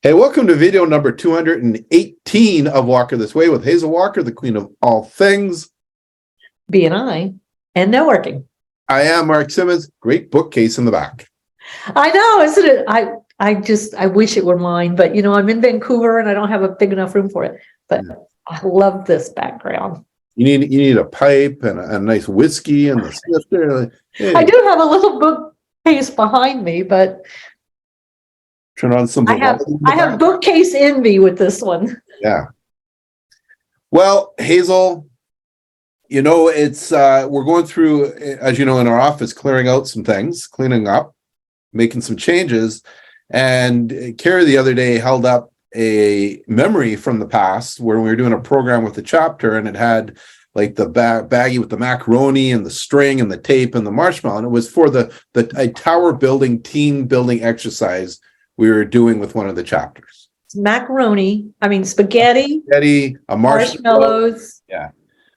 Hey, welcome to video number 218 of Walker This Way with Hazel Walker, the queen of all things BNI and networking. I am Mark Simmons. Great bookcase in the back. I know, isn't it? I wish it were mine, but I'm in Vancouver and I don't have a big enough room for it. But I love this background. You need a pipe and a nice whiskey and the snifter. Hey, I do have a little bookcase behind me, but turn on some. I have bookcase envy with this one. Yeah. Well, Hazel, it's we're going through, as you know, in our office, clearing out some things, cleaning up, making some changes. And Carrie the other day held up a memory from the past where we were doing a program with the chapter, and it had like the baggie with the macaroni and the string and the tape and the marshmallow. And it was for a tower building, team building exercise we were doing with one of the chapters. Spaghetti, a marshmallows,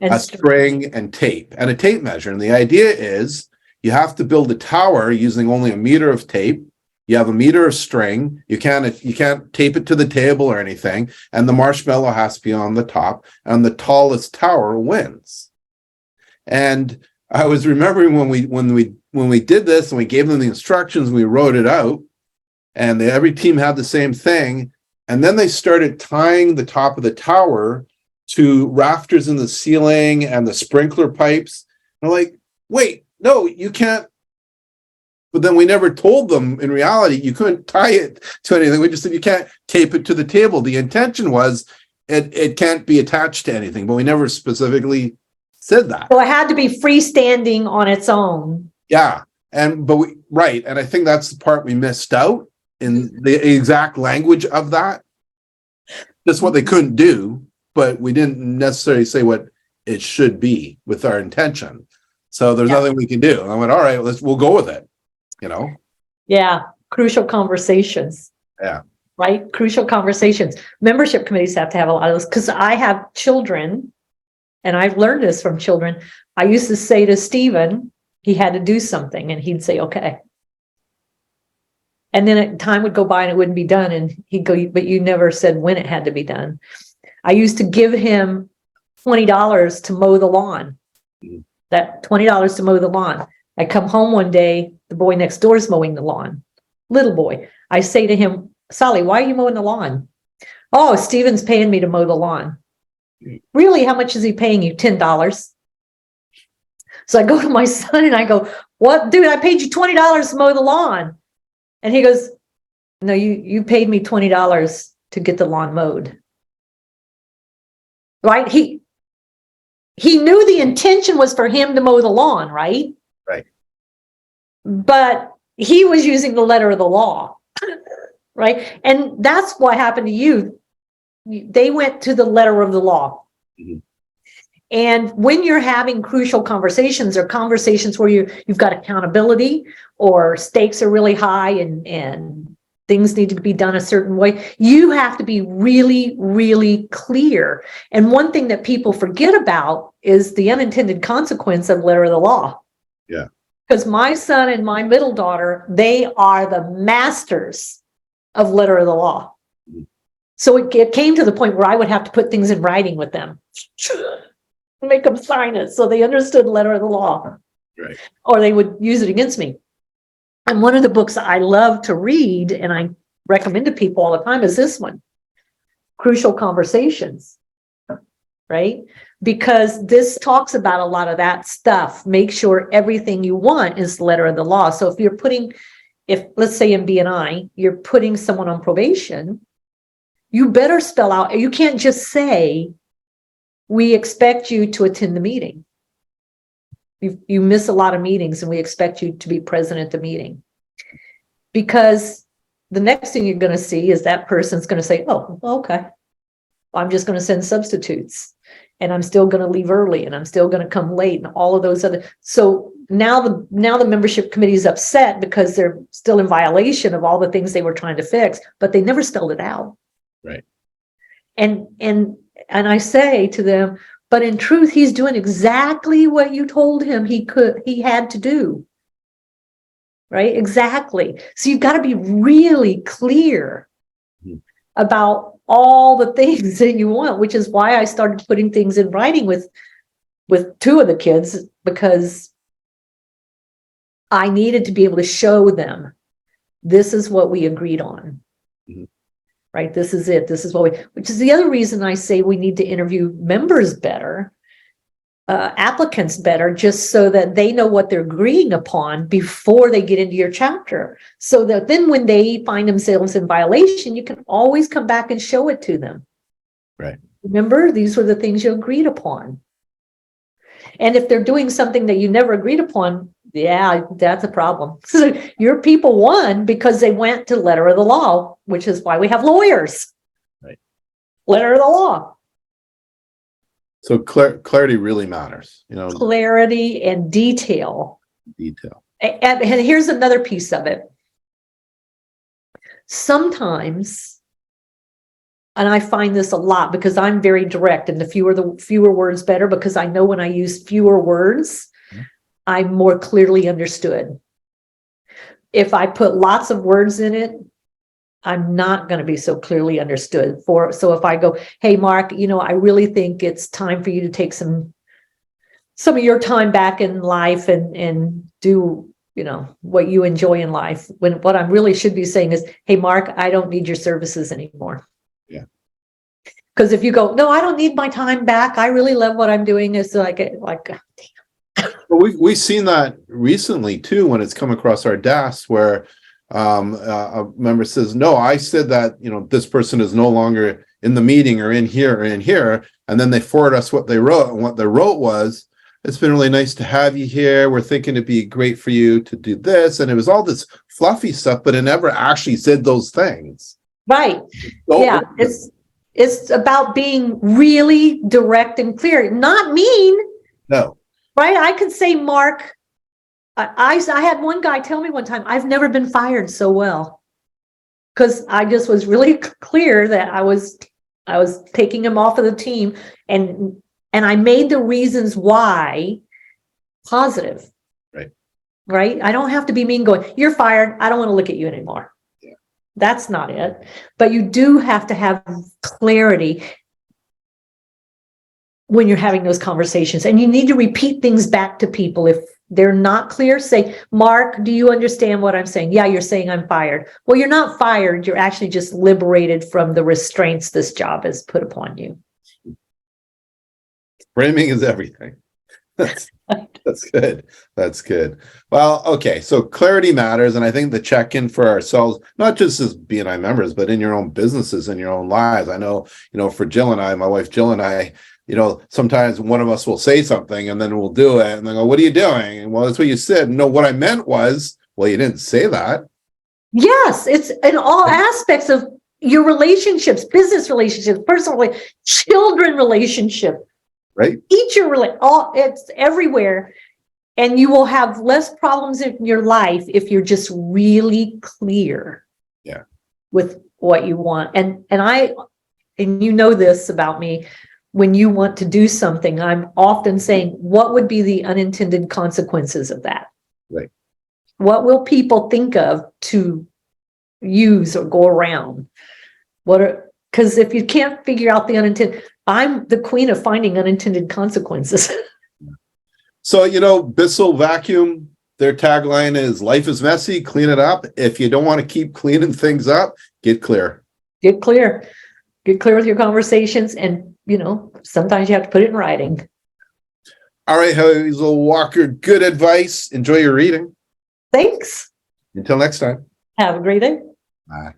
and a string and tape and a tape measure. And the idea is you have to build a tower using only a meter of tape. You have a meter of string. You can't tape it to the table or anything. And the marshmallow has to be on the top, and the tallest tower wins. And I was remembering when we did this and we gave them the instructions, we wrote it out, and every team had the same thing. And then they started tying the top of the tower to rafters in the ceiling and the sprinkler pipes. And I'm like, wait, no, you can't. But then we never told them in reality you couldn't tie it to anything. We just said you can't tape it to the table. The intention was it can't be attached to anything, but we never specifically said that. So it had to be freestanding on its own. Yeah. And I think that's the part we missed out in the exact language of that. That's what they couldn't do, but we didn't necessarily say what it should be with our intention. So there's nothing we can do. And I went, all right, we'll go with it. Yeah. Crucial conversations. Yeah. Right. Crucial conversations. Membership committees have to have a lot of those, because I have children and I've learned this from children. I used to say to Stephen, he had to do something and he'd say, okay. And then time would go by and it wouldn't be done. And he'd go, but you never said when it had to be done. I used to give him $20 to mow the lawn. That $20 to mow the lawn. I come home one day, the boy next door is mowing the lawn. Little boy. I say to him, Sally, why are you mowing the lawn? Oh, Stephen's paying me to mow the lawn. Really? How much is he paying you? $10. So I go to my son and I go, what, dude, I paid you $20 to mow the lawn. And he goes, no, you paid me $20 to get the lawn mowed. Right? He knew the intention was for him to mow the lawn, right? Right. But he was using the letter of the law, right? And that's what happened to you. They went to the letter of the law. Mm-hmm. And when you're having crucial conversations or conversations where you've got accountability or stakes are really high and things need to be done a certain way, you have to be really, really clear. And one thing that people forget about is the unintended consequence of letter of the law. Yeah. Because my son and my middle daughter, they are the masters of letter of the law. Mm-hmm. So it came to the point where I would have to put things in writing with them. Make them sign it so they understood letter of the law. Right. Or they would use it against me. And one of the books I love to read, and I recommend to people all the time, is this one, Crucial Conversations, right? Because this talks about a lot of that stuff. Make sure everything you want is the letter of the law. So if let's say in BNI, you're putting someone on probation, you better spell out, you can't just say, we expect you to attend the meeting. You miss a lot of meetings and we expect you to be present at the meeting. Because the next thing you're going to see is that person's going to say, oh, okay, I'm just going to send substitutes and I'm still going to leave early and I'm still going to come late and all of those other. So now the membership committee is upset because they're still in violation of all the things they were trying to fix, but they never spelled it out. Right. And I say to them, but in truth, he's doing exactly what you told him he had to do. Right? Exactly. So you've got to be really clear Mhm. about all the things that you want, which is why I started putting things in writing with two of the kids, because I needed to be able to show them, this is what we agreed on. Mhm. Right? This is it. This is what which is the other reason I say we need to interview members better, applicants better, just so that they know what they're agreeing upon before they get into your chapter. So that then when they find themselves in violation, you can always come back and show it to them. Right. Remember, these were the things you agreed upon. And if they're doing something that you never agreed upon, yeah, that's a problem. So your people won because they went to letter of the law, which is why we have lawyers. Right. Letter of the law. So clarity really matters, you know, Clarity and detail. detail. And here's another piece of it. Sometimes, and I find this a lot because I'm very direct, and the fewer words better, because I know when I use fewer words, I'm more clearly understood. If I put lots of words in it, I'm not going to be so clearly understood. So if I go, hey, Mark, I really think it's time for you to take some of your time back in life and do, what you enjoy in life. When what I really should be saying is, hey, Mark, I don't need your services anymore. Yeah. Because if you go, no, I don't need my time back, I really love what I'm doing, it's like. Well, we've seen that recently too, when it's come across our desks where a member says, no, I said that, this person is no longer in the meeting or in here. And then they forward us what they wrote, and what they wrote was, it's been really nice to have you here. We're thinking it'd be great for you to do this. And it was all this fluffy stuff, but it never actually said those things. Right. So, yeah. It's about being really direct and clear, not mean. No. Right. I could say, Mark, I had one guy tell me one time, I've never been fired so well. Because I just was really clear that I was taking him off of the team, and I made the reasons why positive. Right. I don't have to be mean going, you're fired, I don't want to look at you anymore. Yeah. That's not it. But you do have to have clarity when you're having those conversations, and you need to repeat things back to people. If they're not clear, say, Mark, do you understand what I'm saying? Yeah, you're saying I'm fired. Well, you're not fired. You're actually just liberated from the restraints this job has put upon you. Framing is everything. That's good. That's good. Well, okay. So clarity matters. And I think the check-in for ourselves, not just as BNI members, but in your own businesses, in your own lives. I know, for Jill and I, my wife Jill and I, sometimes one of us will say something and then we'll do it. And then go, what are you doing? And well, that's what you said. No, what I meant was, well, you didn't say that. Yes. It's in all aspects of your relationships, business relationships, personal, children relationship. Right. Teacher, it's everywhere. And you will have less problems in your life if you're just really clear. Yeah. With what you want. And you know this about me, when you want to do something, I'm often saying, what would be the unintended consequences of that? Right. What will people think of to use or go around? Because if you can't figure out the unintended, I'm the queen of finding unintended consequences. So, Bissell Vacuum, their tagline is life is messy, clean it up. If you don't want to keep cleaning things up, get clear. Get clear. Get clear with your conversations, and, sometimes you have to put it in writing. All right, Hazel Walker, good advice. Enjoy your reading. Thanks. Until next time. Have a great day. Bye.